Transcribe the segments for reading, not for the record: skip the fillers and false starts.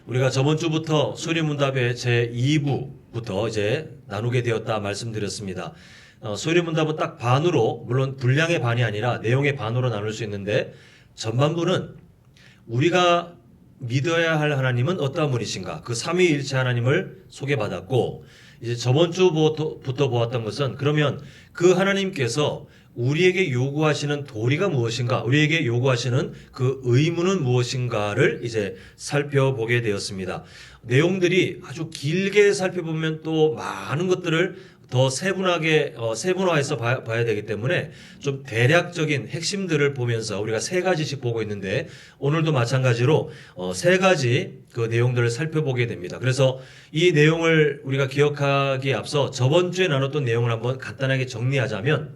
우리가 저번 주부터 소리문답의 제 2부부터 이제 나누게 되었다 말씀드렸습니다. 소리문답은 딱 반으로, 물론 분량의 반이 아니라 내용의 반으로 나눌 수 있는데, 전반부는 우리가 믿어야 할 하나님은 어떠한 분이신가, 그 삼위일체 하나님을 소개받았고, 이제 저번 주부터 보았던 것은 그러면 그 하나님께서 우리에게 요구하시는 도리가 무엇인가, 우리에게 요구하시는 그 의무는 무엇인가를 이제 살펴보게 되었습니다. 내용들이 아주 길게 살펴보면 또 많은 것들을 더 세분화해서 봐야 되기 때문에 좀 대략적인 핵심들을 보면서 우리가 세 가지씩 보고 있는데, 오늘도 마찬가지로 세 가지 그 내용들을 살펴보게 됩니다. 그래서 이 내용을 우리가 기억하기에 앞서 저번 주에 나눴던 내용을 한번 간단하게 정리하자면,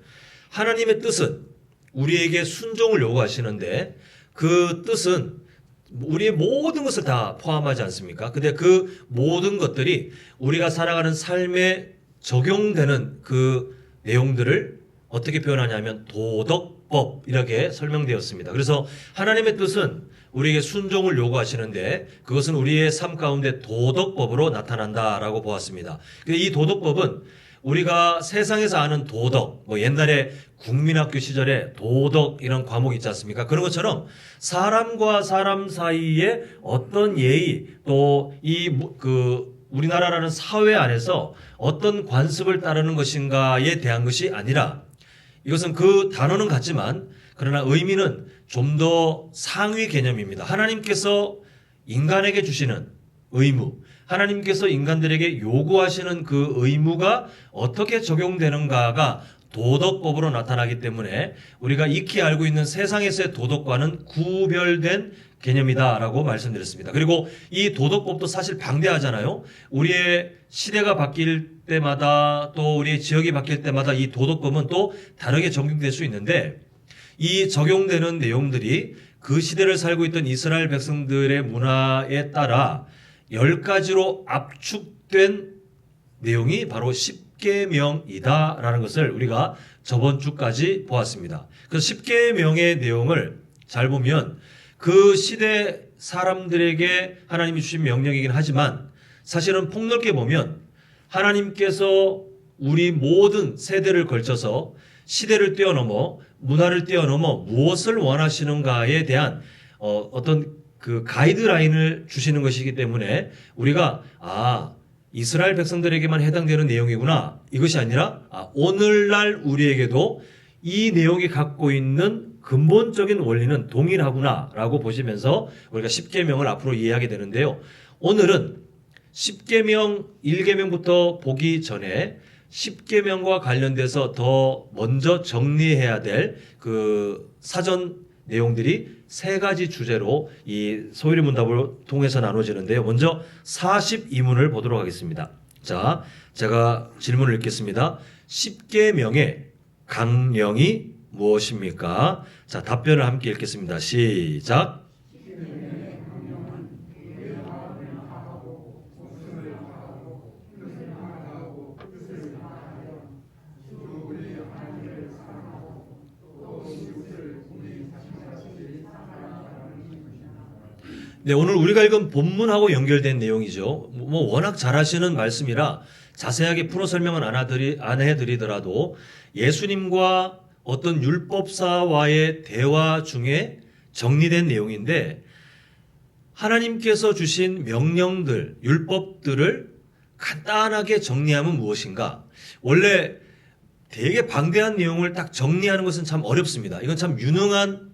하나님의 뜻은 우리에게 순종을 요구하시는데, 그 뜻은 우리의 모든 것을 다 포함하지 않습니까? 근데 그 모든 것들이 우리가 살아가는 삶에 적용되는 그 내용들을 어떻게 표현하냐면 도덕법, 이렇게 설명되었습니다. 그래서 하나님의 뜻은 우리에게 순종을 요구하시는데, 그것은 우리의 삶 가운데 도덕법으로 나타난다라고 보았습니다. 근데 이 도덕법은 우리가 세상에서 아는 도덕, 옛날에 국민학교 시절에 도덕 이런 과목 있지 않습니까? 그런 것처럼 사람과 사람 사이에 어떤 예의, 또 우리나라라는 사회 안에서 어떤 관습을 따르는 것인가에 대한 것이 아니라, 이것은 그 단어는 같지만 그러나 의미는 좀 더 상위 개념입니다. 하나님께서 인간에게 주시는 의무, 하나님께서 인간들에게 요구하시는 그 의무가 어떻게 적용되는가가 도덕법으로 나타나기 때문에 우리가 익히 알고 있는 세상에서의 도덕과는 구별된 개념이다라고 말씀드렸습니다. 그리고 이 도덕법도 사실 방대하잖아요. 우리의 시대가 바뀔 때마다, 또 우리의 지역이 바뀔 때마다 이 도덕법은 또 다르게 적용될 수 있는데, 이 적용되는 내용들이 그 시대를 살고 있던 이스라엘 백성들의 문화에 따라 10가지로 압축된 내용이 바로 십계명이다라는 것을 우리가 저번 주까지 보았습니다. 그래서 십계명의 내용을 잘 보면 그 시대 사람들에게 하나님이 주신 명령이긴 하지만, 사실은 폭넓게 보면 하나님께서 우리 모든 세대를 걸쳐서 시대를 뛰어넘어, 문화를 뛰어넘어 무엇을 원하시는가에 대한 어떤 그 가이드라인을 주시는 것이기 때문에 우리가 이스라엘 백성들에게만 해당되는 내용이구나, 이것이 아니라 오늘날 우리에게도 이 내용이 갖고 있는 근본적인 원리는 동일하구나라고 보시면서 우리가 십계명을 앞으로 이해하게 되는데요. 오늘은 십계명 1계명부터 보기 전에 십계명과 관련돼서 더 먼저 정리해야 될 그 사전 내용들이 세 가지 주제로 이 소위문답을 통해서 나눠지는데요. 먼저 42문을 보도록 하겠습니다. 자, 제가 질문을 읽겠습니다. 십계명의 강령이 무엇입니까? 자, 답변을 함께 읽겠습니다. 시작. 네, 오늘 우리가 읽은 본문하고 연결된 내용이죠. 워낙 잘 하시는 말씀이라 자세하게 풀어 설명은 안 해드리더라도 예수님과 어떤 율법사와의 대화 중에 정리된 내용인데, 하나님께서 주신 명령들, 율법들을 간단하게 정리하면 무엇인가? 원래 되게 방대한 내용을 딱 정리하는 것은 참 어렵습니다. 이건 참 유능한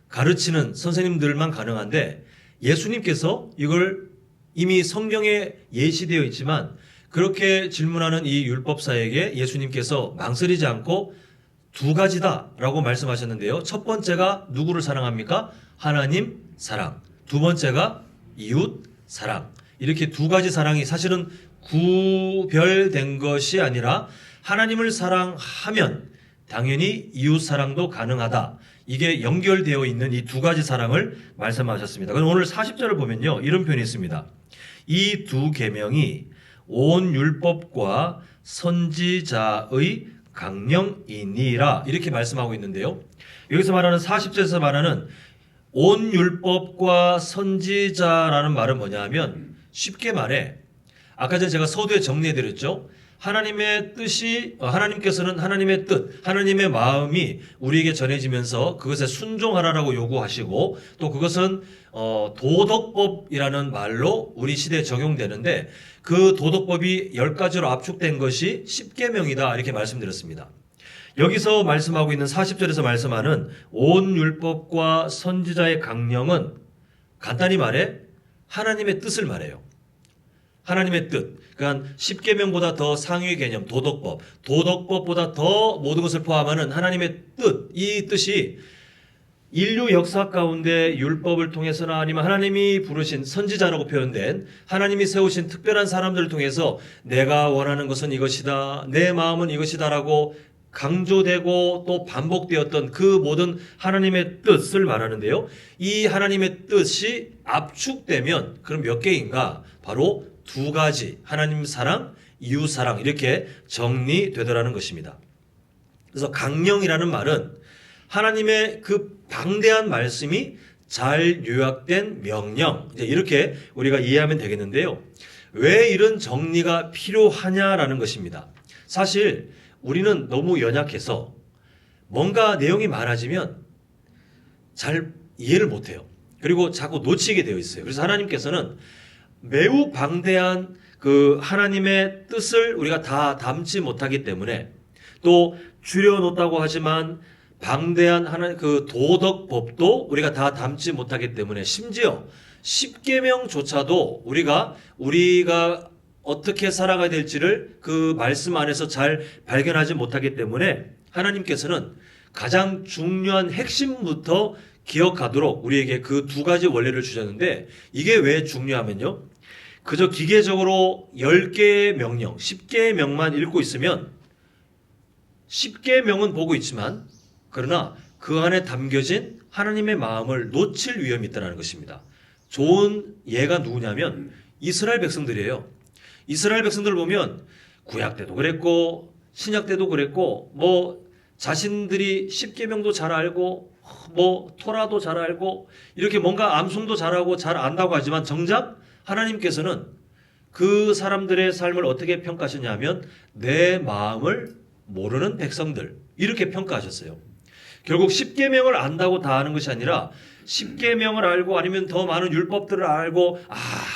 가르치는 선생님들만 가능한데, 예수님께서 이걸 이미 성경에 예시되어 있지만 그렇게 질문하는 이 율법사에게 예수님께서 망설이지 않고 두 가지다라고 말씀하셨는데요. 첫 번째가 누구를 사랑합니까? 하나님 사랑. 두 번째가 이웃 사랑. 이렇게 두 가지 사랑이 사실은 구별된 것이 아니라 하나님을 사랑하면 당연히 이웃 사랑도 가능하다. 이게 연결되어 있는 이 두 가지 사랑을 말씀하셨습니다. 그럼 오늘 40절을 보면요, 이런 표현이 있습니다. 이 두 계명이 온 율법과 선지자의 강령이니라, 이렇게 말씀하고 있는데요. 여기서 말하는 40절에서 말하는 온 율법과 선지자라는 말은 뭐냐면 쉽게 말해 아까 전에 제가 서두에 정리해드렸죠. 하나님의 뜻이 하나님께서는 하나님의 뜻, 하나님의 마음이 우리에게 전해지면서 그것에 순종하라라고 요구하시고 또 그것은 도덕법이라는 말로 우리 시대에 적용되는데 그 도덕법이 10가지로 압축된 것이 십계명이다 이렇게 말씀드렸습니다. 여기서 말씀하고 있는 40절에서 말씀하는 온 율법과 선지자의 강령은 간단히 말해 하나님의 뜻을 말해요. 하나님의 뜻. 그러니까 십계명보다 더 상위 개념 도덕법. 도덕법보다 더 모든 것을 포함하는 하나님의 뜻. 이 뜻이 인류 역사 가운데 율법을 통해서나 아니면 하나님이 부르신 선지자라고 표현된 하나님이 세우신 특별한 사람들을 통해서 내가 원하는 것은 이것이다. 내 마음은 이것이다라고 강조되고 또 반복되었던 그 모든 하나님의 뜻을 말하는데요. 이 하나님의 뜻이 압축되면 그럼 몇 개인가? 바로 2가지. 하나님 사랑, 이웃 사랑 이렇게 정리되더라는 것입니다. 그래서 강령이라는 말은 하나님의 그 방대한 말씀이 잘 요약된 명령 이렇게 우리가 이해하면 되겠는데요. 왜 이런 정리가 필요하냐라는 것입니다. 사실 우리는 너무 연약해서 뭔가 내용이 많아지면 잘 이해를 못해요. 그리고 자꾸 놓치게 되어 있어요. 그래서 하나님께서는 매우 방대한 그 하나님의 뜻을 우리가 다 담지 못하기 때문에 또 줄여놓다고 하지만 방대한 그 도덕법도 우리가 다 담지 못하기 때문에 심지어 십계명조차도 우리가 어떻게 살아가야 될지를 그 말씀 안에서 잘 발견하지 못하기 때문에 하나님께서는 가장 중요한 핵심부터 기억하도록 우리에게 그 2가지 원리를 주셨는데 이게 왜 중요하면요. 그저 기계적으로 10개의 명령, 10개의 명만 읽고 있으면 10개의 명은 보고 있지만 그러나 그 안에 담겨진 하나님의 마음을 놓칠 위험이 있다는 것입니다. 좋은 예가 누구냐면 이스라엘 백성들이에요. 이스라엘 백성들 보면 구약 때도 그랬고 신약 때도 그랬고 자신들이 십계명도 잘 알고 토라도 잘 알고 이렇게 뭔가 암송도 잘하고 잘 안다고 하지만 정작 하나님께서는 그 사람들의 삶을 어떻게 평가하셨냐면 내 마음을 모르는 백성들 이렇게 평가하셨어요. 결국 십계명을 안다고 다 아는 것이 아니라 십계명을 알고 아니면 더 많은 율법들을 알고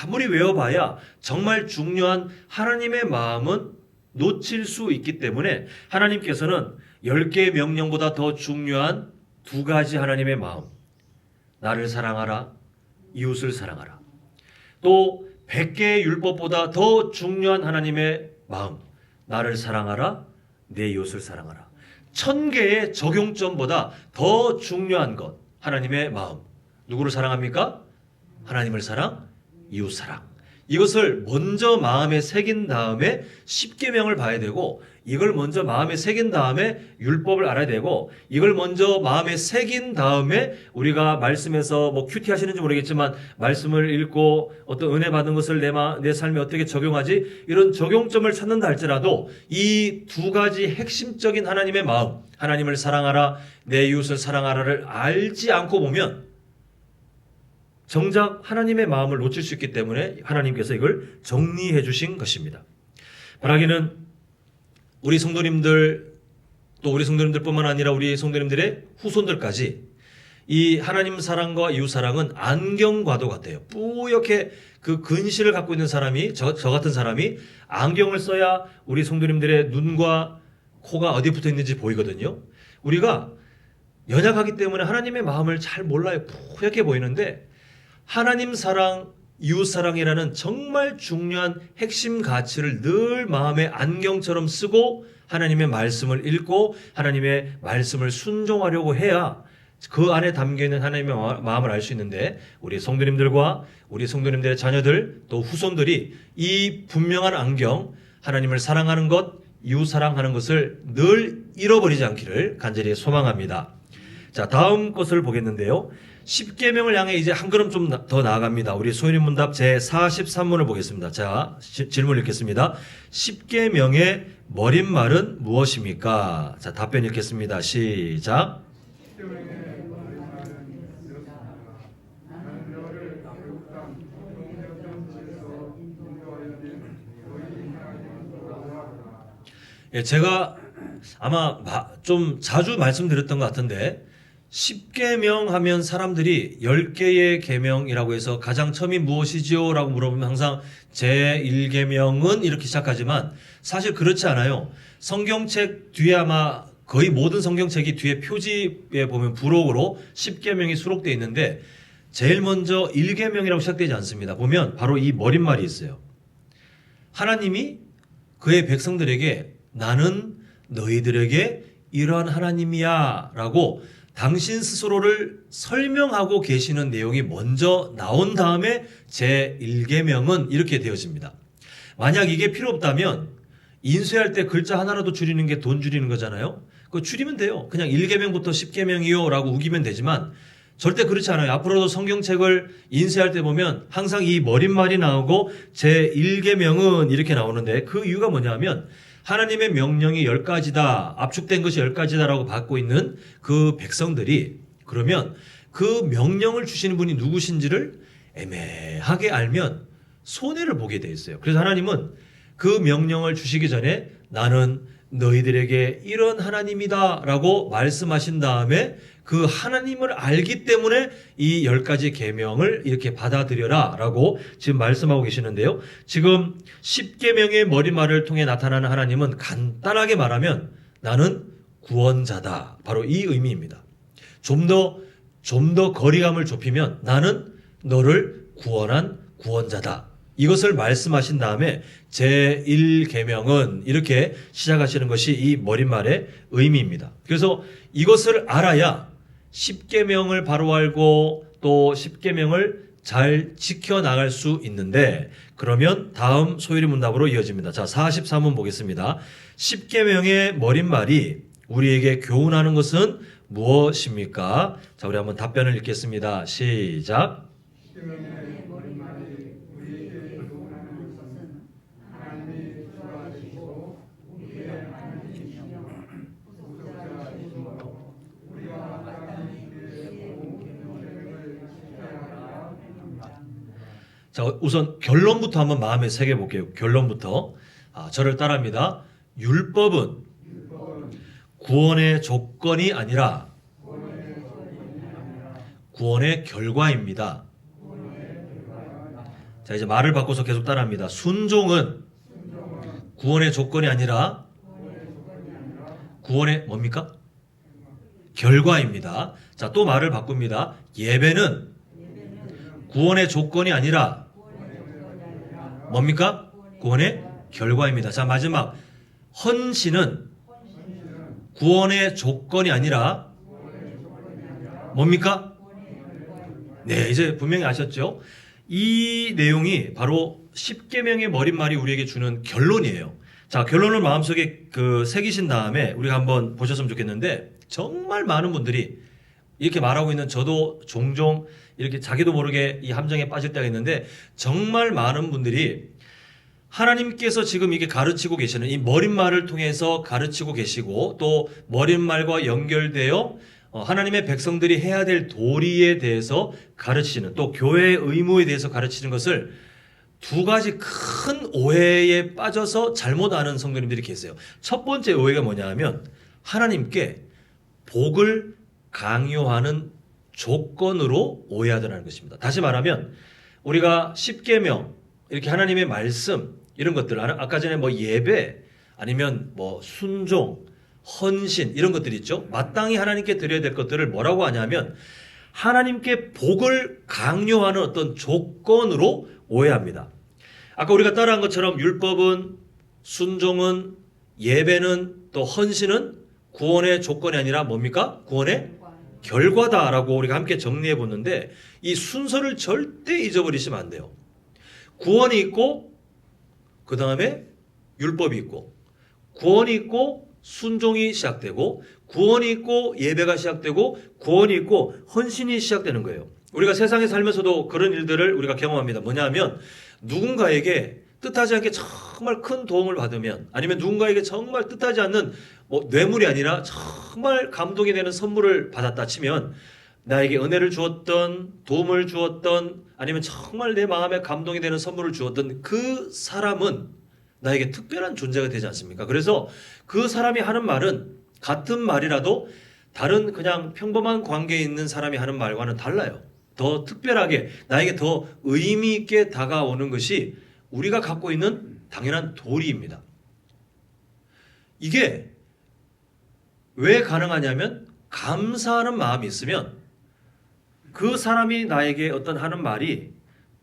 아무리 외워봐야 정말 중요한 하나님의 마음은 놓칠 수 있기 때문에 하나님께서는 10개의 명령보다 더 중요한 2가지 하나님의 마음, 나를 사랑하라, 이웃을 사랑하라. 또 100개의 율법보다 더 중요한 하나님의 마음, 나를 사랑하라, 내 이웃을 사랑하라. 1000개의 적용점보다 더 중요한 것, 하나님의 마음. 누구를 사랑합니까? 하나님을 사랑, 이웃 사랑. 이것을 먼저 마음에 새긴 다음에 십계명을 봐야 되고 이걸 먼저 마음에 새긴 다음에 율법을 알아야 되고 이걸 먼저 마음에 새긴 다음에 우리가 말씀에서 큐티 하시는지 모르겠지만 말씀을 읽고 어떤 은혜 받은 것을 내 삶에 어떻게 적용하지 이런 적용점을 찾는다 할지라도 이 2가지 핵심적인 하나님의 마음 하나님을 사랑하라 내 이웃을 사랑하라를 알지 않고 보면 정작 하나님의 마음을 놓칠 수 있기 때문에 하나님께서 이걸 정리해 주신 것입니다. 바라기는 우리 성도님들 또 우리 성도님들뿐만 아니라 우리 성도님들의 후손들까지 이 하나님 사랑과 이웃 사랑은 안경과도 같아요. 뿌옇게 그 근시를 갖고 있는 사람이 저 같은 사람이 안경을 써야 우리 성도님들의 눈과 코가 어디 붙어 있는지 보이거든요. 우리가 연약하기 때문에 하나님의 마음을 잘 몰라요. 뿌옇게 보이는데 하나님 사랑, 이웃 사랑이라는 정말 중요한 핵심 가치를 늘 마음의 안경처럼 쓰고 하나님의 말씀을 읽고 하나님의 말씀을 순종하려고 해야 그 안에 담겨있는 하나님의 마음을 알 수 있는데 우리 성도님들과 우리 성도님들의 자녀들 또 후손들이 이 분명한 안경 하나님을 사랑하는 것, 이웃 사랑하는 것을 늘 잃어버리지 않기를 간절히 소망합니다. 자, 다음 것을 보겠는데요. 십계명을 향해 이제 한 걸음 좀 더 나아갑니다. 우리 소연인 문답 제 43문을 보겠습니다. 자, 질문 읽겠습니다. 십계명의 머릿말은 무엇입니까? 자, 답변 읽겠습니다. 시작. 예, 제가 아마 좀 자주 말씀드렸던 것 같은데 10계명 하면 사람들이 10개의 계명이라고 해서 가장 처음이 무엇이지요? 라고 물어보면 항상 제1계명은 이렇게 시작하지만 사실 그렇지 않아요. 성경책 뒤에 아마 거의 모든 성경책이 뒤에 표지에 보면 부록으로 10계명이 수록되어 있는데 제일 먼저 1계명이라고 시작되지 않습니다. 보면 바로 이 머릿말이 있어요. 하나님이 그의 백성들에게 나는 너희들에게 이러한 하나님이야 라고 당신 스스로를 설명하고 계시는 내용이 먼저 나온 다음에 제1계명은 이렇게 되어집니다. 만약 이게 필요 없다면 인쇄할 때 글자 하나라도 줄이는 게 돈 줄이는 거잖아요. 그거 줄이면 돼요. 그냥 1계명부터 10계명이요 라고 우기면 되지만 절대 그렇지 않아요. 앞으로도 성경책을 인쇄할 때 보면 항상 이 머릿말이 나오고 제1계명은 이렇게 나오는데 그 이유가 뭐냐면 하나님의 명령이 10가지다, 압축된 것이 10가지다라고 받고 있는 그 백성들이 그러면 그 명령을 주시는 분이 누구신지를 애매하게 알면 손해를 보게 돼 있어요. 그래서 하나님은 그 명령을 주시기 전에 나는 너희들에게 이런 하나님이다 라고 말씀하신 다음에 그 하나님을 알기 때문에 이 10가지 계명을 이렇게 받아들여라 라고 지금 말씀하고 계시는데요. 지금 10계명의 머릿말을 통해 나타나는 하나님은 간단하게 말하면 나는 구원자다. 바로 이 의미입니다. 좀 더 거리감을 좁히면 나는 너를 구원한 구원자다. 이것을 말씀하신 다음에 제1계명은 이렇게 시작하시는 것이 이 머릿말의 의미입니다. 그래서 이것을 알아야 10계명을 바로 알고 또 10계명을 잘 지켜나갈 수 있는데 그러면 다음 소율의 문답으로 이어집니다. 자, 43문 보겠습니다. 10계명의 머릿말이 우리에게 교훈하는 것은 무엇입니까? 자, 우리 한번 답변을 읽겠습니다. 시작. 자, 우선 결론부터 한번 마음에 새겨 볼게요. 결론부터. 저를 따라합니다. 율법은 구원의 조건이 아니라 구원의 결과입니다. 자, 이제 말을 바꿔서 계속 따라합니다. 순종은 구원의 조건이 아니라 구원의 뭡니까? 결과입니다. 자, 또 말을 바꿉니다. 예배는 구원의 조건이 아니라 뭡니까? 구원의 결과입니다. 자, 마지막. 헌신은 구원의 조건이 아니라 뭡니까? 네, 이제 분명히 아셨죠? 이 내용이 바로 10계명의 머릿말이 우리에게 주는 결론이에요. 자, 결론을 마음속에 새기신 다음에 우리가 한번 보셨으면 좋겠는데 정말 많은 분들이 이렇게 말하고 있는 저도 종종 이렇게 자기도 모르게 이 함정에 빠질 때가 있는데 정말 많은 분들이 하나님께서 지금 이게 가르치고 계시는 이 머릿말을 통해서 가르치고 계시고 또 머릿말과 연결되어 하나님의 백성들이 해야 될 도리에 대해서 가르치는 또 교회의 의무에 대해서 가르치는 것을 두 가지 큰 오해에 빠져서 잘못 아는 성도님들이 계세요. 첫 번째 오해가 뭐냐 하면 하나님께 복을 강요하는 조건으로 오해하더라는 것입니다. 다시 말하면 우리가 10계명 이렇게 하나님의 말씀 이런 것들 아까 전에 뭐 예배 아니면 뭐 순종 헌신 이런 것들이 있죠. 마땅히 하나님께 드려야 될 것들을 뭐라고 하냐면 하나님께 복을 강요하는 어떤 조건으로 오해합니다. 아까 우리가 따라한 것처럼 율법은 순종은 예배는 또 헌신은 구원의 조건이 아니라 뭡니까? 구원의 결과다라고 우리가 함께 정리해 보는데 이 순서를 절대 잊어버리시면 안 돼요. 구원이 있고 그 다음에 율법이 있고 구원이 있고 순종이 시작되고 구원이 있고 예배가 시작되고 구원이 있고 헌신이 시작되는 거예요. 우리가 세상에 살면서도 그런 일들을 우리가 경험합니다. 뭐냐 하면 누군가에게 뜻하지 않게 정말 큰 도움을 받으면 아니면 누군가에게 정말 뜻하지 않는 뭐 뇌물이 아니라 정말 감동이 되는 선물을 받았다 치면 나에게 은혜를 주었던 도움을 주었던 아니면 정말 내 마음에 감동이 되는 선물을 주었던 그 사람은 나에게 특별한 존재가 되지 않습니까? 그래서 그 사람이 하는 말은 같은 말이라도 다른 그냥 평범한 관계에 있는 사람이 하는 말과는 달라요. 더 특별하게 나에게 더 의미 있게 다가오는 것이 우리가 갖고 있는 당연한 도리입니다. 이게 왜 가능하냐면 감사하는 마음이 있으면 그 사람이 나에게 어떤 하는 말이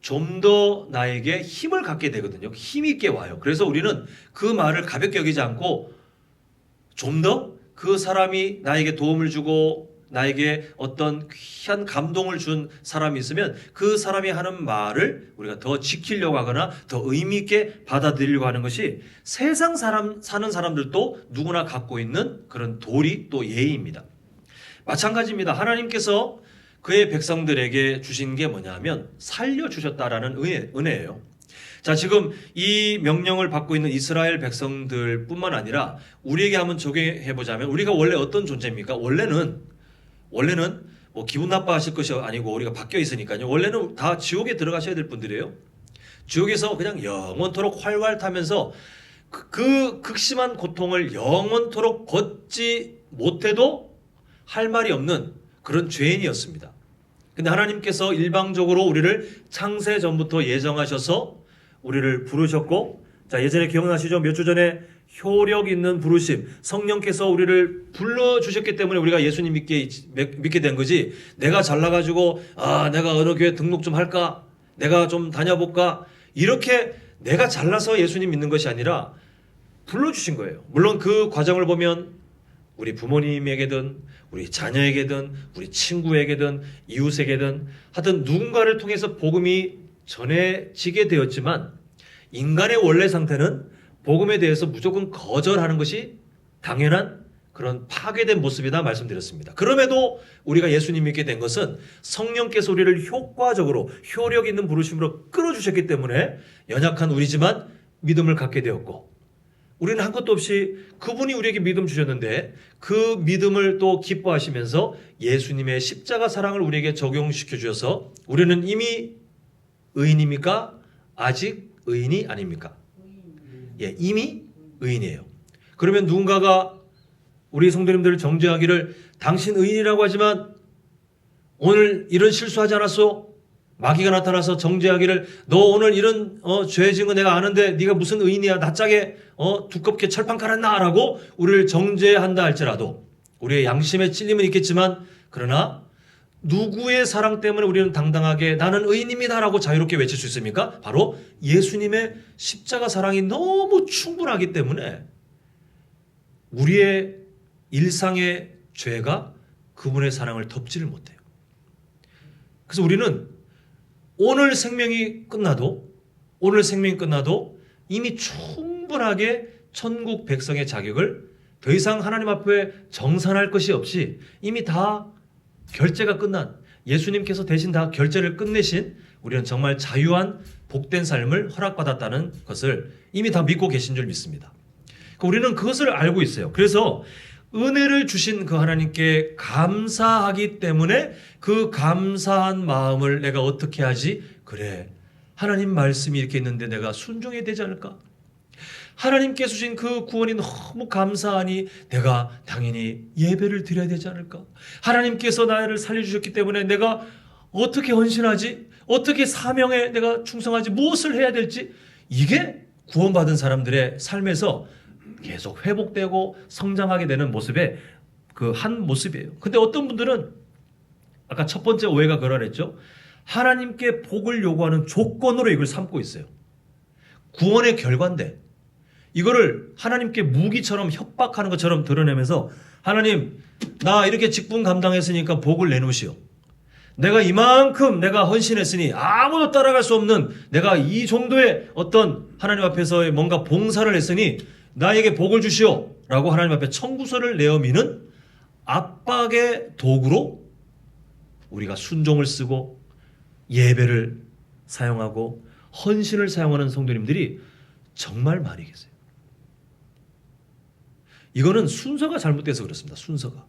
좀 더 나에게 힘을 갖게 되거든요. 힘 있게 와요. 그래서 우리는 그 말을 가볍게 여기지 않고 좀 더 그 사람이 나에게 도움을 주고 나에게 어떤 귀한 감동을 준 사람이 있으면 그 사람이 하는 말을 우리가 더 지키려고 하거나 더 의미 있게 받아들이려고 하는 것이 세상 사는 사람들도 누구나 갖고 있는 그런 도리 또 예의입니다. 마찬가지입니다. 하나님께서 그의 백성들에게 주신 게 뭐냐면 살려주셨다라는 은혜예요. 자, 지금 이 명령을 받고 있는 이스라엘 백성들 뿐만 아니라 우리에게 한번 적용해 보자면 우리가 원래 어떤 존재입니까? 원래는 뭐 기분 나빠하실 것이 아니고 우리가 바뀌어 있으니까요. 원래는 다 지옥에 들어가셔야 될 분들이에요. 지옥에서 그냥 영원토록 활활 타면서 그 극심한 고통을 영원토록 걷지 못해도 할 말이 없는 그런 죄인이었습니다. 근데 하나님께서 일방적으로 우리를 창세 전부터 예정하셔서 우리를 부르셨고, 자, 예전에 기억나시죠? 몇 주 전에 효력 있는 부르심, 성령께서 우리를 불러주셨기 때문에 우리가 예수님 믿게 된 거지. 내가 잘나가지고 내가 어느 교회 등록 좀 할까? 내가 좀 다녀볼까? 이렇게 내가 잘나서 예수님 믿는 것이 아니라 불러주신 거예요. 물론 그 과정을 보면 우리 부모님에게든 우리 자녀에게든 우리 친구에게든 이웃에게든 하여튼 누군가를 통해서 복음이 전해지게 되었지만 인간의 원래 상태는 복음에 대해서 무조건 거절하는 것이 당연한 그런 파괴된 모습이다 말씀드렸습니다. 그럼에도 우리가 예수님 믿게 된 것은 성령께서 우리를 효과적으로 효력 있는 부르심으로 끌어주셨기 때문에 연약한 우리지만 믿음을 갖게 되었고, 우리는 한 것도 없이 그분이 우리에게 믿음 주셨는데 그 믿음을 또 기뻐하시면서 예수님의 십자가 사랑을 우리에게 적용시켜 주셔서 우리는 이미 의인입니까? 아직 의인이 아닙니까? 예, 이미 의인이에요. 그러면 누군가가 우리 성도님들을 정죄하기를 당신 의인이라고 하지만 오늘 이런 실수하지 않았어? 마귀가 나타나서 정죄하기를 너 오늘 이런 죄 지은 거 내가 아는데 네가 무슨 의인이야? 낯짝에 두껍게 철판 깔았나? 라고 우리를 정죄한다 할지라도 우리의 양심에 찔림은 있겠지만 그러나 누구의 사랑 때문에 우리는 당당하게 나는 의인입니다라고 자유롭게 외칠 수 있습니까? 바로 예수님의 십자가 사랑이 너무 충분하기 때문에 우리의 일상의 죄가 그분의 사랑을 덮지를 못해요. 그래서 우리는 오늘 생명이 끝나도 이미 충분하게 천국 백성의 자격을 더 이상 하나님 앞에 정산할 것이 없이 이미 다 결제가 끝난, 예수님께서 대신 다 결제를 끝내신 우리는 정말 자유한 복된 삶을 허락받았다는 것을 이미 다 믿고 계신 줄 믿습니다. 우리는 그것을 알고 있어요. 그래서 은혜를 주신 그 하나님께 감사하기 때문에 그 감사한 마음을 내가 어떻게 하지? 그래, 하나님 말씀이 이렇게 있는데 내가 순종해야 되지 않을까? 하나님께 주신 그 구원이 너무 감사하니 내가 당연히 예배를 드려야 되지 않을까? 하나님께서 나를 살려주셨기 때문에 내가 어떻게 헌신하지? 어떻게 사명에 내가 충성하지? 무엇을 해야 될지? 이게 구원받은 사람들의 삶에서 계속 회복되고 성장하게 되는 모습의 그 한 모습이에요. 근데 어떤 분들은 아까 첫 번째 오해가 그러했죠. 하나님께 복을 요구하는 조건으로 이걸 삼고 있어요. 구원의 결과인데 이거를 하나님께 무기처럼 협박하는 것처럼 드러내면서 하나님 나 이렇게 직분 감당했으니까 복을 내놓으시오. 내가 이만큼 내가 헌신했으니 아무도 따라갈 수 없는 내가 이 정도의 어떤 하나님 앞에서의 뭔가 봉사를 했으니 나에게 복을 주시오 라고 하나님 앞에 청구서를 내어 미는 압박의 도구로 우리가 순종을 쓰고 예배를 사용하고 헌신을 사용하는 성도님들이 정말 많이 계세요. 이거는 순서가 잘못돼서 그렇습니다. 순서가.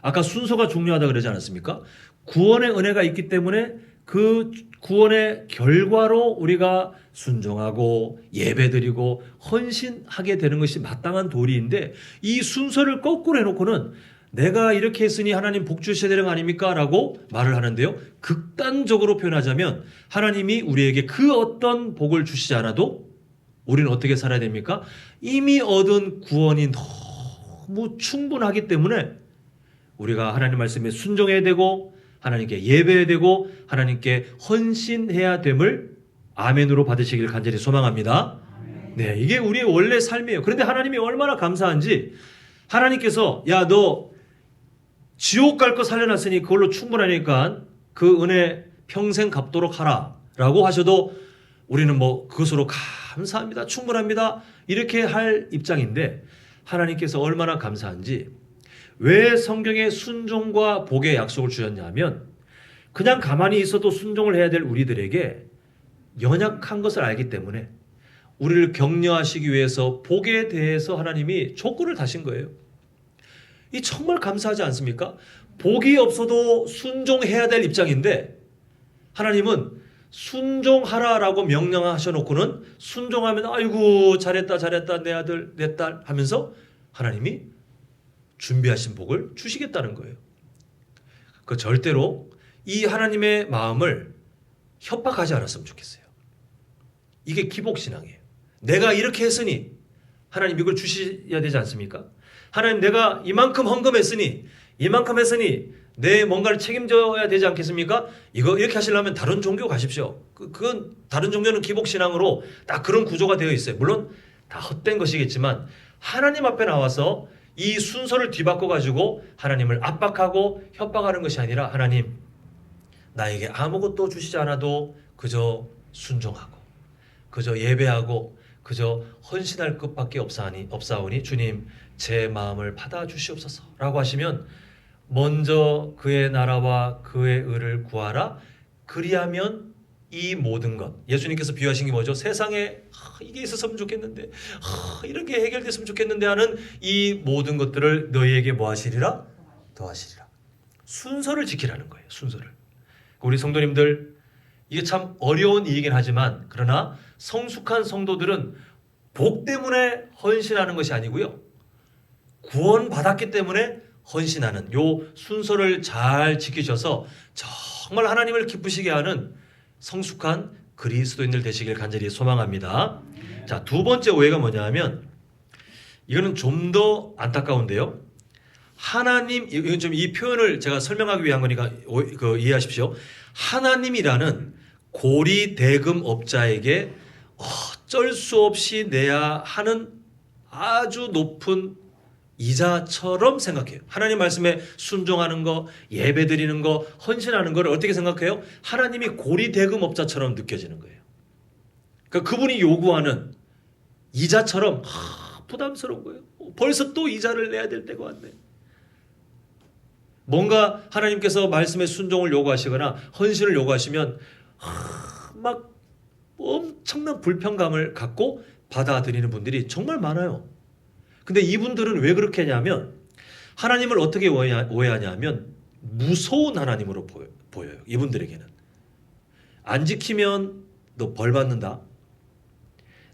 아까 순서가 중요하다 그러지 않았습니까? 구원의 은혜가 있기 때문에 그 구원의 결과로 우리가 순종하고 예배드리고 헌신하게 되는 것이 마땅한 도리인데 이 순서를 거꾸로 해놓고는 내가 이렇게 했으니 하나님 복 주셔야 되는 거 아닙니까? 라고 말을 하는데요. 극단적으로 표현하자면 하나님이 우리에게 그 어떤 복을 주시지 않아도 우리는 어떻게 살아야 됩니까? 이미 얻은 구원이 너무 충분하기 때문에 우리가 하나님 말씀에 순종해야 되고 하나님께 예배해야 되고 하나님께 헌신해야 됨을 아멘으로 받으시길 간절히 소망합니다. 네, 이게 우리의 원래 삶이에요. 그런데 하나님이 얼마나 감사한지 하나님께서 야, 너 지옥 갈 거 살려놨으니 그걸로 충분하니까 그 은혜 평생 갚도록 하라 라고 하셔도 우리는 뭐 그것으로 감사합니다, 충분합니다 이렇게 할 입장인데 하나님께서 얼마나 감사한지 왜 성경에 순종과 복의 약속을 주셨냐면 그냥 가만히 있어도 순종을 해야 될 우리들에게 연약한 것을 알기 때문에 우리를 격려하시기 위해서 복에 대해서 하나님이 조건을 다신 거예요. 이 정말 감사하지 않습니까? 복이 없어도 순종해야 될 입장인데 하나님은 순종하라라고 명령하셔놓고는 순종하면 아이고 잘했다 잘했다 내 아들 내 딸 하면서 하나님이 준비하신 복을 주시겠다는 거예요. 그 절대로 이 하나님의 마음을 협박하지 않았으면 좋겠어요. 이게 기복신앙이에요. 내가 이렇게 했으니 하나님 이걸 주셔야 되지 않습니까? 하나님 내가 이만큼 헌금했으니 내 뭔가를 책임져야 되지 않겠습니까? 이거 이렇게 하시려면 다른 종교 가십시오. 그건 다른 종교는 기복신앙으로 딱 그런 구조가 되어 있어요. 물론 다 헛된 것이겠지만 하나님 앞에 나와서 이 순서를 뒤바꿔 가지고 하나님을 압박하고 협박하는 것이 아니라 하나님 나에게 아무것도 주시지 않아도 그저 순종하고 그저 예배하고 그저 헌신할 것밖에 없사오니 주님 제 마음을 받아주시옵소서 라고 하시면 먼저 그의 나라와 그의 의를 구하라 그리하면 이 모든 것 예수님께서 비유하신 게 뭐죠? 세상에 이게 있었으면 좋겠는데 이런 게 해결됐으면 좋겠는데 하는 이 모든 것들을 너희에게 뭐 하시리라? 더하시리라. 순서를 지키라는 거예요. 순서를. 우리 성도님들 이게 참 어려운 일이긴 하지만 그러나 성숙한 성도들은 복 때문에 헌신하는 것이 아니고요. 구원 받았기 때문에 헌신하는 요 순서를 잘 지키셔서 정말 하나님을 기쁘시게 하는 성숙한 그리스도인들 되시길 간절히 소망합니다. 자, 두 번째 오해가 뭐냐면 이거는 좀 더 안타까운데요. 하나님 이건 좀 이 표현을 제가 설명하기 위한 거니까 이해하십시오. 하나님이라는 고리 대금업자에게 어쩔 수 없이 내야 하는 아주 높은 이자처럼 생각해요. 하나님 말씀에 순종하는 거, 예배드리는 거, 헌신하는 거를 어떻게 생각해요? 하나님이 고리 대금업자처럼 느껴지는 거예요. 그러니까 그분이 요구하는 이자처럼 부담스러운 거예요. 벌써 또 이자를 내야 될 때가 왔네. 뭔가 하나님께서 말씀에 순종을 요구하시거나 헌신을 요구하시면 막 엄청난 불편감을 갖고 받아들이는 분들이 정말 많아요. 근데 이분들은 왜 그렇게 하냐면 하나님을 어떻게 오해하냐면 무서운 하나님으로 보여요. 이분들에게는. 안 지키면 너 벌 받는다.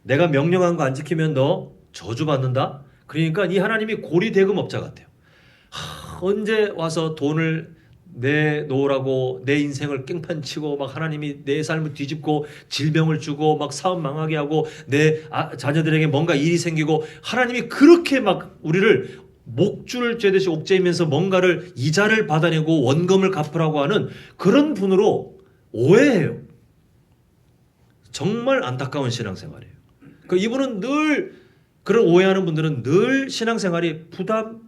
내가 명령한 거 안 지키면 너 저주받는다. 그러니까 이 하나님이 고리대금업자 같아요. 언제 와서 돈을 내놓으라고 내 인생을 깽판치고 막 하나님이 내 삶을 뒤집고 질병을 주고 막 사업 망하게 하고 내 자녀들에게 뭔가 일이 생기고 하나님이 그렇게 막 우리를 목줄을 쬐듯이 옥죄이면서 뭔가를 이자를 받아내고 원금을 갚으라고 하는 그런 분으로 오해해요. 정말 안타까운 신앙생활이에요. 그러니까 이분은 늘 그런 오해하는 분들은 늘 신앙생활이 부담,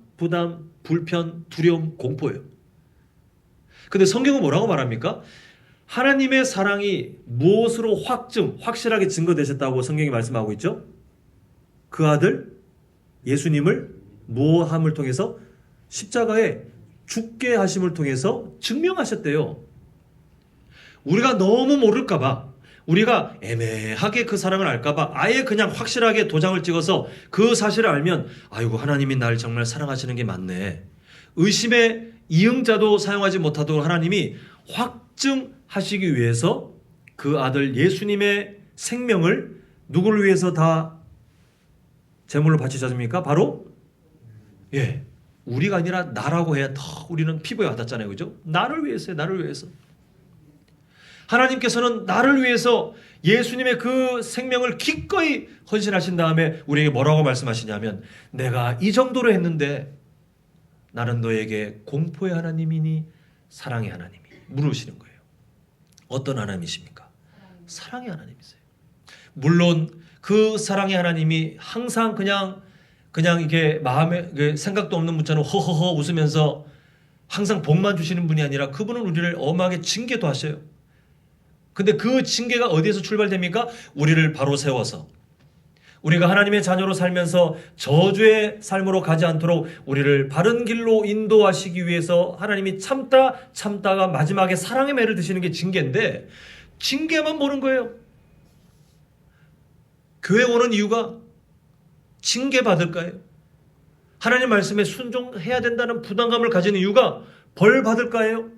불편, 두려움, 공포예요. 근데 성경은 뭐라고 말합니까? 하나님의 사랑이 무엇으로 확실하게 증거되셨다고 성경이 말씀하고 있죠? 그 아들 예수님을 무엇함을 통해서 십자가에 죽게 하심을 통해서 증명하셨대요. 우리가 너무 모를까봐 우리가 애매하게 그 사랑을 알까봐 아예 그냥 확실하게 도장을 찍어서 그 사실을 알면 아이고 하나님이 나를 정말 사랑하시는 게 맞네. 의심의 이응자도 사용하지 못하도록 하나님이 입증하시기 위해서 그 아들 예수님의 생명을 누구를 위해서 다 제물로 바치지 않습니까? 바로 우리가 아니라 나라고 해야 더 우리는 피부에 와닿잖아요. 그죠? 나를 위해서요. 나를 위해서. 하나님께서는 나를 위해서 예수님의 그 생명을 기꺼이 헌신하신 다음에 우리에게 뭐라고 말씀하시냐면 내가 이 정도로 했는데 나는 너에게 공포의 하나님이니 사랑의 하나님이 물으시는 거예요. 어떤 하나님이십니까? 사랑의 하나님이세요. 물론 그 사랑의 하나님이 항상 그냥 이게 마음에 생각도 없는 문자로 허허허 웃으면서 항상 복만 주시는 분이 아니라 그분은 우리를 엄하게 징계도 하셔요. 근데 그 징계가 어디에서 출발됩니까? 우리를 바로 세워서 우리가 하나님의 자녀로 살면서 저주의 삶으로 가지 않도록 우리를 바른 길로 인도하시기 위해서 하나님이 참다가 마지막에 사랑의 매를 드시는 게 징계인데 징계만 보는 거예요. 교회 오는 이유가 징계받을까요? 하나님 말씀에 순종해야 된다는 부담감을 가지는 이유가 벌 받을까요?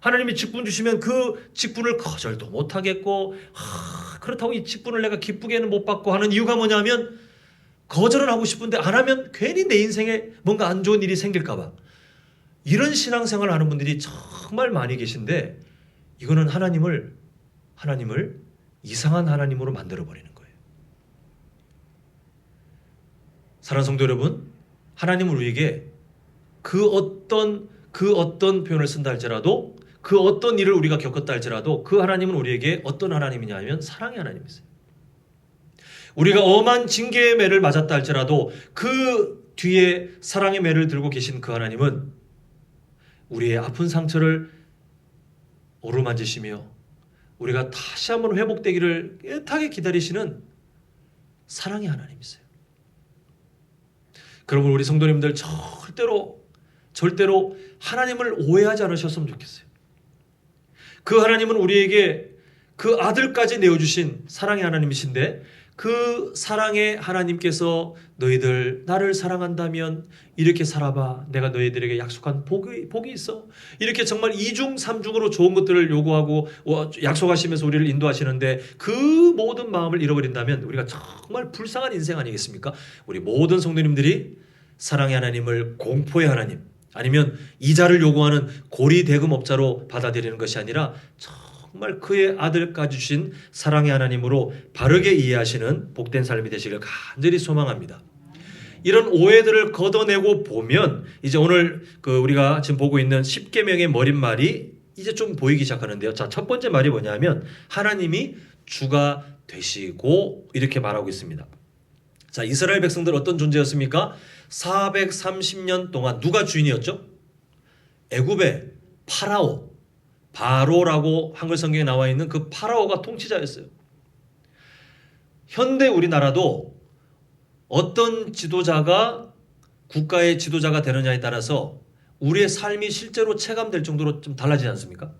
하나님이 직분 주시면 그 직분을 거절도 못하겠고 그렇다고 이 직분을 내가 기쁘게는 못 받고 하는 이유가 뭐냐면 거절을 하고 싶은데 안 하면 괜히 내 인생에 뭔가 안 좋은 일이 생길까 봐. 이런 신앙생활을 하는 분들이 정말 많이 계신데 이거는 하나님을 이상한 하나님으로 만들어버리는 거예요. 사랑하는 성도 여러분, 하나님은 우리에게 그 어떤 표현을 쓴다 할지라도 그 어떤 일을 우리가 겪었다 할지라도 그 하나님은 우리에게 어떤 하나님이냐 하면 사랑의 하나님이세요. 우리가 엄한 징계의 매를 맞았다 할지라도 그 뒤에 사랑의 매를 들고 계신 그 하나님은 우리의 아픈 상처를 어루만지시며 우리가 다시 한번 회복되기를 애타게 기다리시는 사랑의 하나님이세요. 그러면 우리 성도님들 절대로 하나님을 오해하지 않으셨으면 좋겠어요. 그 하나님은 우리에게 그 아들까지 내어주신 사랑의 하나님이신데 그 사랑의 하나님께서 너희들 나를 사랑한다면 이렇게 살아봐. 내가 너희들에게 약속한 복이 있어. 이렇게 정말 이중삼중으로 좋은 것들을 요구하고 약속하시면서 우리를 인도하시는데 그 모든 마음을 잃어버린다면 우리가 정말 불쌍한 인생 아니겠습니까? 우리 모든 성도님들이 사랑의 하나님을 공포의 하나님 아니면 이자를 요구하는 고리대금업자로 받아들이는 것이 아니라 정말 그의 아들까지 주신 사랑의 하나님으로 바르게 이해하시는 복된 삶이 되시길 간절히 소망합니다. 이런 오해들을 걷어내고 보면 이제 오늘 우리가 지금 보고 있는 10계명의 머릿말이 이제 좀 보이기 시작하는데요. 자, 첫 번째 말이 뭐냐면 하나님이 주가 되시고 이렇게 말하고 있습니다. 자, 이스라엘 백성들 어떤 존재였습니까? 430년 동안 누가 주인이었죠? 애굽의 바로라고 한글 성경에 나와 있는 그 파라오가 통치자였어요. 현대 우리나라도 어떤 지도자가 국가의 지도자가 되느냐에 따라서 우리의 삶이 실제로 체감될 정도로 좀 달라지지 않습니까?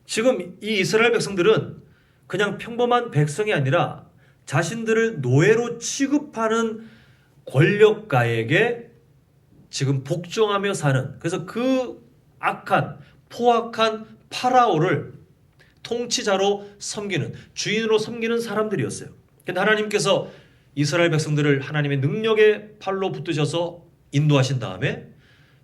지금 이 이스라엘 백성들은 그냥 평범한 백성이 아니라 자신들을 노예로 취급하는 권력가에게 지금 복종하며 사는, 그래서 그 악한 포악한 파라오를 통치자로 섬기는, 주인으로 섬기는 사람들이었어요. 근데 하나님께서 이스라엘 백성들을 하나님의 능력의 팔로 붙드셔서 인도하신 다음에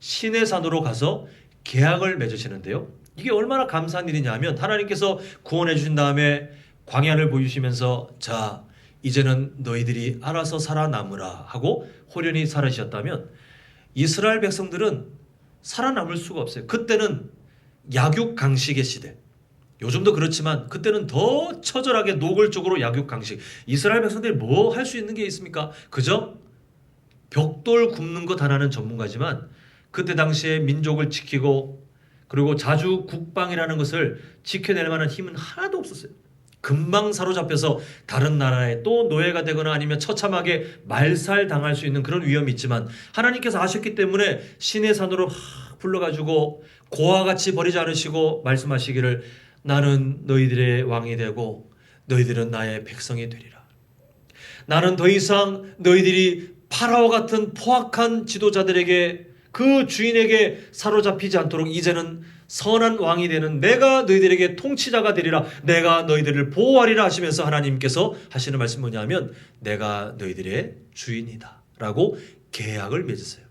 시내산으로 가서 계약을 맺으시는데요. 이게 얼마나 감사한 일이냐 하면 하나님께서 구원해 주신 다음에 광야를 보여주시면서 자, 이제는 너희들이 알아서 살아남으라 하고 호련히 살으셨다면 이스라엘 백성들은 살아남을 수가 없어요. 그때는 약육강식의 시대. 요즘도 그렇지만 그때는 더 처절하게 노골적으로 약육강식. 이스라엘 백성들이 뭐 할 수 있는 게 있습니까? 그저 벽돌 굽는 것 하나는 전문가지만 그때 당시에 민족을 지키고 그리고 자주 국방이라는 것을 지켜낼 만한 힘은 하나도 없었어요. 금방 사로잡혀서 다른 나라에 또 노예가 되거나 아니면 처참하게 말살당할 수 있는 그런 위험이 있지만 하나님께서 아셨기 때문에 시내산으로 불러가지고 고와 같이 버리지 않으시고 말씀하시기를 나는 너희들의 왕이 되고 너희들은 나의 백성이 되리라. 나는 더 이상 너희들이 파라오 같은 포악한 지도자들에게 그 주인에게 사로잡히지 않도록 이제는 선한 왕이 되는 내가 너희들에게 통치자가 되리라. 내가 너희들을 보호하리라 하시면서 하나님께서 하시는 말씀이 뭐냐면 내가 너희들의 주인이다 라고 계약을 맺으세요.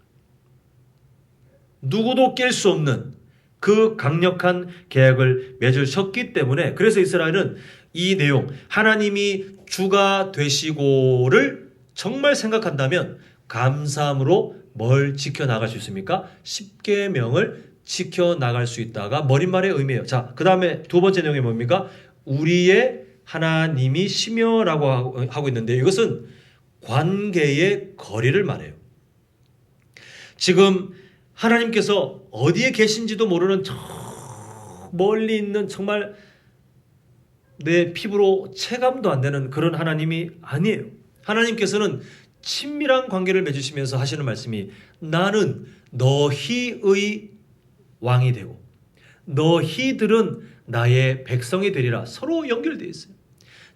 누구도 깰 수 없는 그 강력한 계약을 맺으셨기 때문에 그래서 이스라엘은 이 내용 하나님이 주가 되시고를 정말 생각한다면 감사함으로 뭘 지켜나갈 수 있습니까? 십계명을 지켜나갈 수 있다가 머릿말의 의미예요. 자, 그 다음에 두 번째 내용이 뭡니까? 우리의 하나님이시며라고 하고 있는데 이것은 관계의 거리를 말해요. 지금 하나님께서 어디에 계신지도 모르는 저 멀리 있는 정말 내 피부로 체감도 안 되는 그런 하나님이 아니에요. 하나님께서는 친밀한 관계를 맺으시면서 하시는 말씀이 나는 너희의 왕이 되고 너희들은 나의 백성이 되리라. 서로 연결되어 있어요.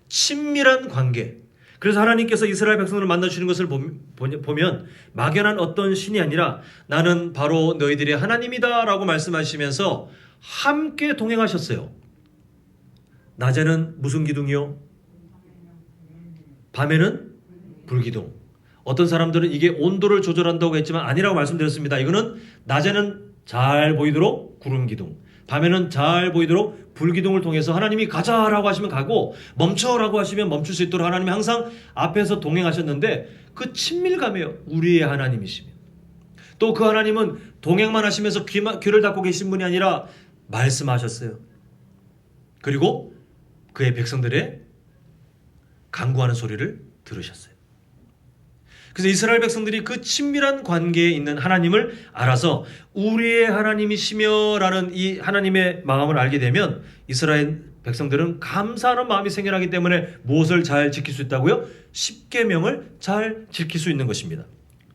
친밀한 관계. 그래서 하나님께서 이스라엘 백성들을 만나주시는 것을 보면 막연한 어떤 신이 아니라 나는 바로 너희들의 하나님이다 라고 말씀하시면서 함께 동행하셨어요. 낮에는 무슨 기둥이요? 밤에는 불기둥. 어떤 사람들은 이게 온도를 조절한다고 했지만 아니라고 말씀드렸습니다. 이거는 낮에는 잘 보이도록 구름 기둥, 밤에는 잘 보이도록 불기둥을 통해서 하나님이 가자라고 하시면 가고 멈춰라고 하시면 멈출 수 있도록 하나님이 항상 앞에서 동행하셨는데 그 친밀감이에요. 우리의 하나님이시며 또 그 하나님은 동행만 하시면서 귀를 닫고 계신 분이 아니라 말씀하셨어요. 그리고 그의 백성들의 간구하는 소리를 들으셨어요. 그래서 이스라엘 백성들이 그 친밀한 관계에 있는 하나님을 알아서 우리의 하나님이시며라는 이 하나님의 마음을 알게 되면 이스라엘 백성들은 감사하는 마음이 생겨나기 때문에 무엇을 잘 지킬 수 있다고요? 십계명을 잘 지킬 수 있는 것입니다.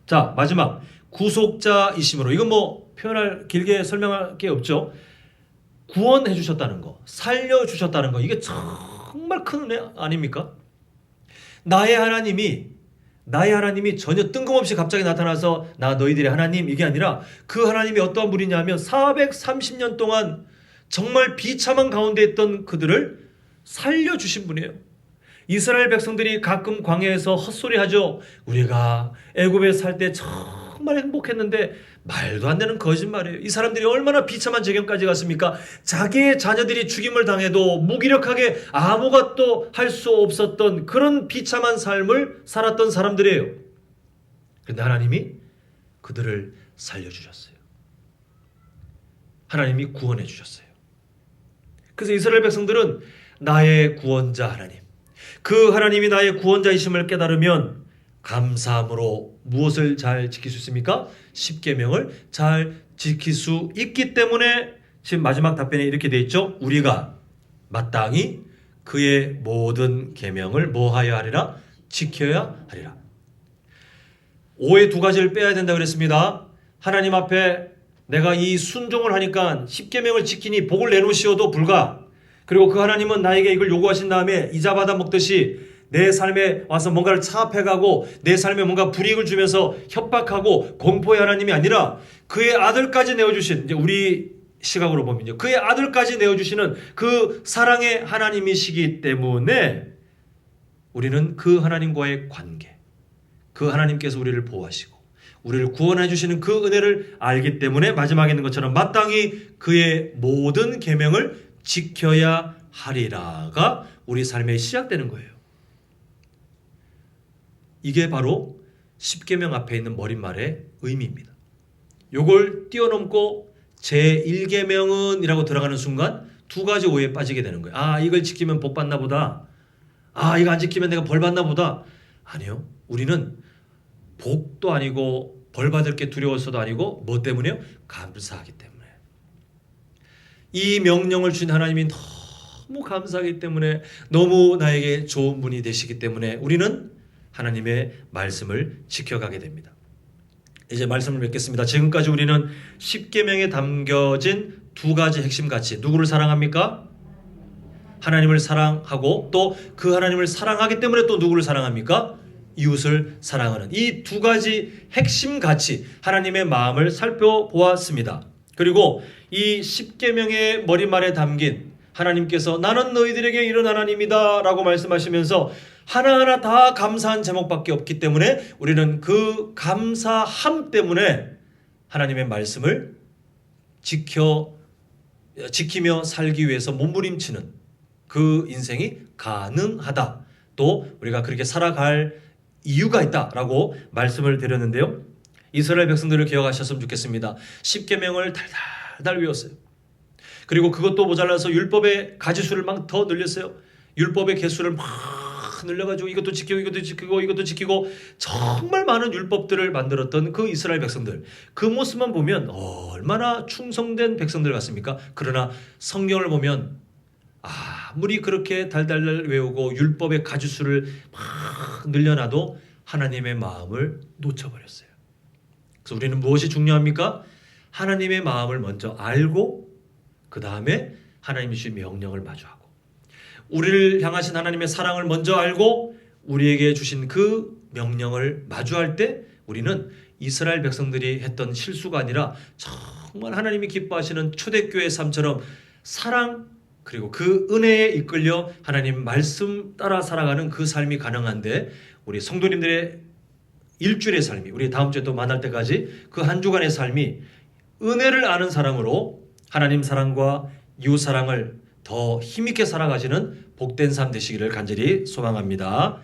자, 마지막 구속자이심으로 이건 뭐 표현할 길게 설명할 게 없죠. 구원해 주셨다는 거, 살려 주셨다는 거, 이게 정말 큰 은혜 아닙니까? 나의 하나님이 전혀 뜬금없이 갑자기 나타나서 나 너희들의 하나님 이게 아니라 그 하나님이 어떠한 분이냐면 430년 동안 정말 비참한 가운데 있던 그들을 살려주신 분이에요. 이스라엘 백성들이 가끔 광야에서 헛소리하죠. 우리가 애굽에 살 때 정말 행복했는데 말도 안 되는 거짓말이에요. 이 사람들이 얼마나 비참한 지경까지 갔습니까? 자기의 자녀들이 죽임을 당해도 무기력하게 아무것도 할 수 없었던 그런 비참한 삶을 살았던 사람들이에요. 그런데 하나님이 그들을 살려주셨어요. 하나님이 구원해 주셨어요. 그래서 이스라엘 백성들은 나의 구원자 하나님, 그 하나님이 나의 구원자이심을 깨달으면 감사함으로 무엇을 잘 지킬 수 있습니까? 십계명을 잘 지킬 수 있기 때문에 지금 마지막 답변에 이렇게 되어 있죠. 우리가 마땅히 그의 모든 계명을 뭐하여 하리라? 지켜야 하리라. 오의 두 가지를 빼야 된다고 그랬습니다. 하나님 앞에 내가 이 순종을 하니까 십계명을 지키니 복을 내놓으시어도 불가. 그리고 그 하나님은 나에게 이걸 요구하신 다음에 이자 받아 먹듯이 내 삶에 와서 뭔가를 차압해가고 내 삶에 뭔가 불이익을 주면서 협박하고 공포의 하나님이 아니라 그의 아들까지 내어주신, 이제 우리 시각으로 보면요, 그의 아들까지 내어주시는 그 사랑의 하나님이시기 때문에 우리는 그 하나님과의 관계, 그 하나님께서 우리를 보호하시고 우리를 구원해 주시는 그 은혜를 알기 때문에 마지막에 있는 것처럼 마땅히 그의 모든 계명을 지켜야 하리라가 우리 삶에 시작되는 거예요. 이게 바로 십계명 앞에 있는 머릿말의 의미입니다. 요걸 뛰어넘고 제1계명은 이라고 들어가는 순간 두 가지 오해에 빠지게 되는 거예요. 아, 이걸 지키면 복 받나 보다. 아, 이거 안 지키면 내가 벌 받나 보다. 아니요. 우리는 복도 아니고 벌 받을 게 두려워서도 아니고 뭐 때문에요? 감사하기 때문에. 이 명령을 주신 하나님이 너무 감사하기 때문에, 너무 나에게 좋은 분이 되시기 때문에 우리는 하나님의 말씀을 지켜가게 됩니다. 이제 말씀을 맺겠습니다. 지금까지 우리는 십계명에 담겨진 두 가지 핵심 가치, 누구를 사랑합니까? 하나님을 사랑하고 또 그 하나님을 사랑하기 때문에 또 누구를 사랑합니까? 이웃을 사랑하는 이 두 가지 핵심 가치, 하나님의 마음을 살펴보았습니다. 그리고 이 십계명의 머릿말에 담긴 하나님께서 나는 너희들에게 이런 하나님이다 라고 말씀하시면서 하나하나 다 감사한 제목밖에 없기 때문에 우리는 그 감사함 때문에 하나님의 말씀을 지키며 살기 위해서 몸부림치는 그 인생이 가능하다. 또 우리가 그렇게 살아갈 이유가 있다라고 말씀을 드렸는데요. 이스라엘 백성들을 기억하셨으면 좋겠습니다. 십계명을 달달달 외웠어요. 그리고 그것도 모자라서 율법의 가지수를 막 더 늘렸어요. 율법의 개수를 막 늘려가지고 이것도 지키고 정말 많은 율법들을 만들었던 그 이스라엘 백성들. 그 모습만 보면 얼마나 충성된 백성들 같습니까? 그러나 성경을 보면 아무리 그렇게 달달달 외우고 율법의 가지수를 막 늘려놔도 하나님의 마음을 놓쳐버렸어요. 그래서 우리는 무엇이 중요합니까? 하나님의 마음을 먼저 알고 그 다음에 하나님이 주신 명령을 마주하고 우리를 향하신 하나님의 사랑을 먼저 알고 우리에게 주신 그 명령을 마주할 때 우리는 이스라엘 백성들이 했던 실수가 아니라 정말 하나님이 기뻐하시는 초대교회 삶처럼 사랑 그리고 그 은혜에 이끌려 하나님 말씀 따라 살아가는 그 삶이 가능한데 우리 성도님들의 일주일의 삶이 우리 다음 주에 또 만날 때까지 그 한 주간의 삶이 은혜를 아는 사랑으로 하나님 사랑과 이웃 사랑을 더 힘있게 살아가시는 복된 삶 되시기를 간절히 소망합니다.